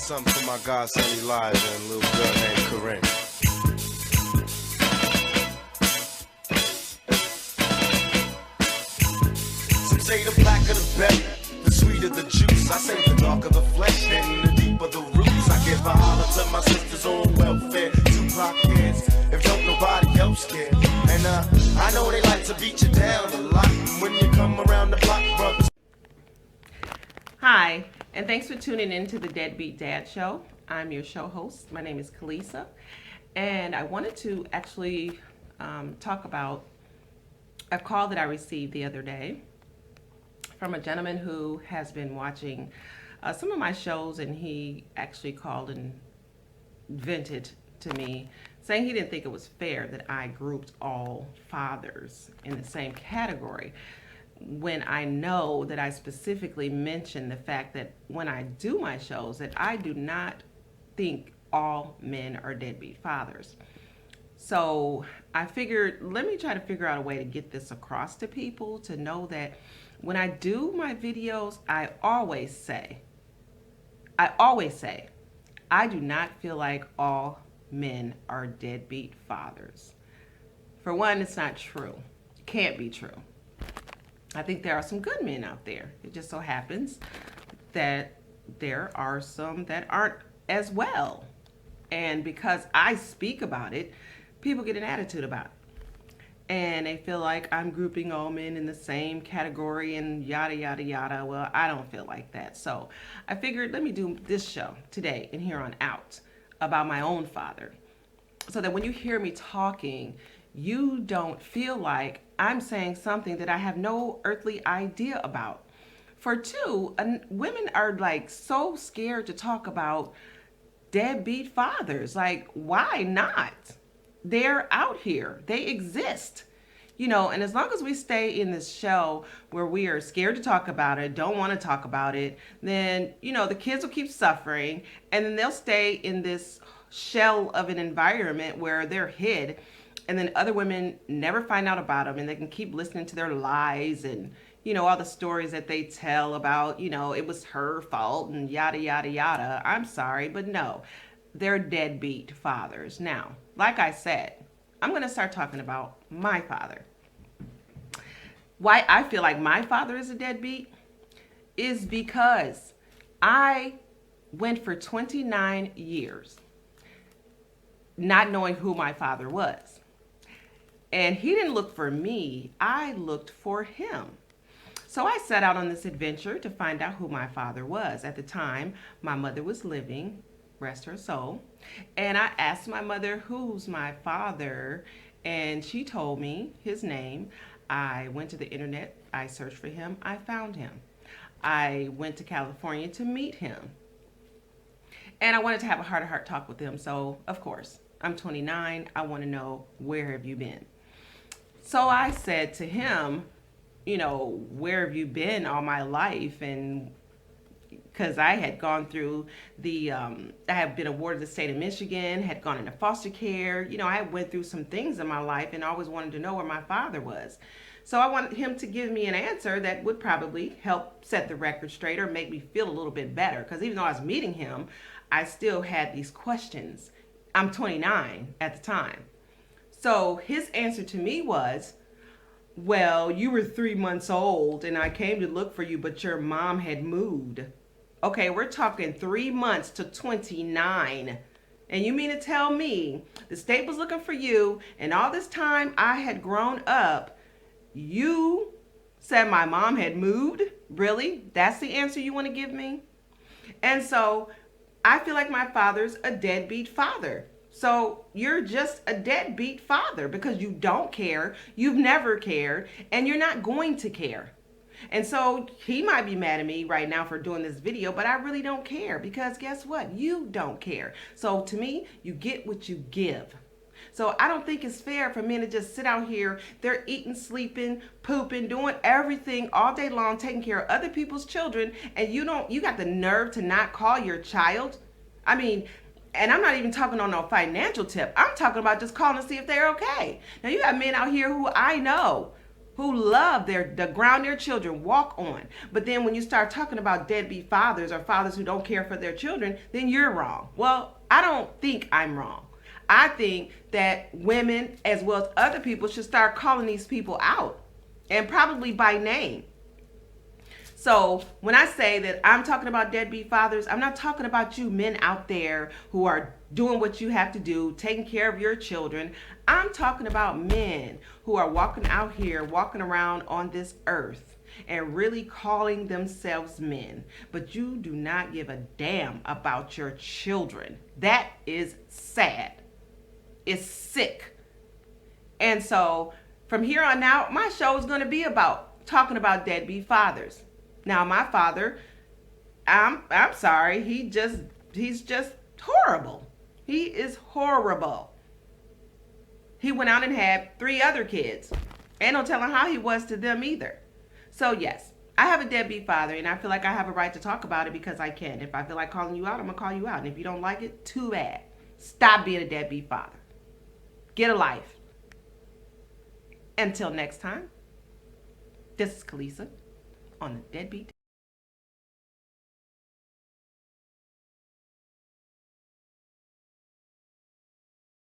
something for my godson Elijah and a little girl named Corinne. Some say the blacker the better, the sweeter the juice. I say the darker the flesh and the deeper the roots. I give a holler to my sisters on welfare. Tupac kids, if don't nobody else care. And I know they like to beat you down a lot when you come around the block, brothers. Hi, and thanks for tuning in to the Deadbeat Dad Show. I'm your show host. My name is Kelissa, and I wanted to actually talk about a call that I received the other day from a gentleman who has been watching some of my shows, and he actually called and vented to me saying he didn't think it was fair that I grouped all fathers in the same category, when I know that I specifically mentioned the fact that when I do my shows that I do not think all men are deadbeat fathers. So I figured, let me try to figure out a way to get this across to people, to know that when I do my videos, I always say, I do not feel like all men are deadbeat fathers. For one, it's not true. It can't be true. I think there are some good men out there. It just so happens that there are some that aren't as well. And because I speak about it, people get an attitude about it. And they feel like I'm grouping all men in the same category and yada, yada, yada. Well, I don't feel like that. So I figured, let me do this show today and here on out about my own father, so that when you hear me talking, you don't feel like I'm saying something that I have no earthly idea about. For two, women are like so scared to talk about deadbeat fathers. Like, why not? They're out here. They exist. You know, and as long as we stay in this shell where we are scared to talk about it, don't want to talk about it, then, you know, the kids will keep suffering, and then they'll stay in this shell of an environment where they're hid, and then other women never find out about them, and they can keep listening to their lies and, you know, all the stories that they tell about, you know, it was her fault and yada, yada, yada. I'm sorry, but no, they're deadbeat fathers. Now, like I said, I'm going to start talking about my father. Why I feel like my father is a deadbeat is because I went for 29 years not knowing who my father was. And he didn't look for me, I looked for him. So I set out on this adventure to find out who my father was. At the time, my mother was living, rest her soul. And I asked my mother, who's my father? And she told me his name. I went to the internet, I searched for him, I found him. I went to California to meet him. And I wanted to have a heart-to-heart talk with him. So, of course, I'm 29, I want to know, where have you been? So I said to him, you know, where have you been all my life? And because I had gone through I had been awarded the state of Michigan, had gone into foster care. You know, I went through some things in my life and always wanted to know where my father was. So I wanted him to give me an answer that would probably help set the record straight or make me feel a little bit better. Because even though I was meeting him, I still had these questions. I'm 29 at the time. So his answer to me was, well, you were 3 months old and I came to look for you, but your mom had moved. Okay, we're talking 3 months to 29. And you mean to tell me the state was looking for you, and all this time I had grown up, you said my mom had moved? Really? That's the answer you want to give me? And so I feel like my father's a deadbeat father. So you're just a deadbeat father because you don't care, you've never cared, and you're not going to care. And so he might be mad at me right now for doing this video, but I really don't care because guess what? You don't care. So to me, you get what you give. So I don't think it's fair for men to just sit out here, they're eating, sleeping, pooping, doing everything all day long, taking care of other people's children, and you got the nerve to not call your child? I mean, and I'm not even talking on no financial tip. I'm talking about just calling to see if they're okay. Now you got men out here who I know who love the ground their children walk on. But then when you start talking about deadbeat fathers or fathers who don't care for their children, then you're wrong. Well, I don't think I'm wrong. I think that women as well as other people should start calling these people out, and probably by name. So when I say that I'm talking about deadbeat fathers, I'm not talking about you men out there who are doing what you have to do, taking care of your children. I'm talking about men who are walking out here, walking around on this earth and really calling themselves men. But you do not give a damn about your children. That is sad. It's sick. And so from here on out, my show is going to be about talking about deadbeat fathers. Now, my father, I'm sorry, he's just horrible. He is horrible. He went out and had 3 other kids. Ain't no telling how he was to them either. So yes, I have a deadbeat father, and I feel like I have a right to talk about it because I can. If I feel like calling you out, I'm gonna call you out. And if you don't like it, too bad. Stop being a deadbeat father. Get a life. Until next time, this is Kelissa on the Deadbeat.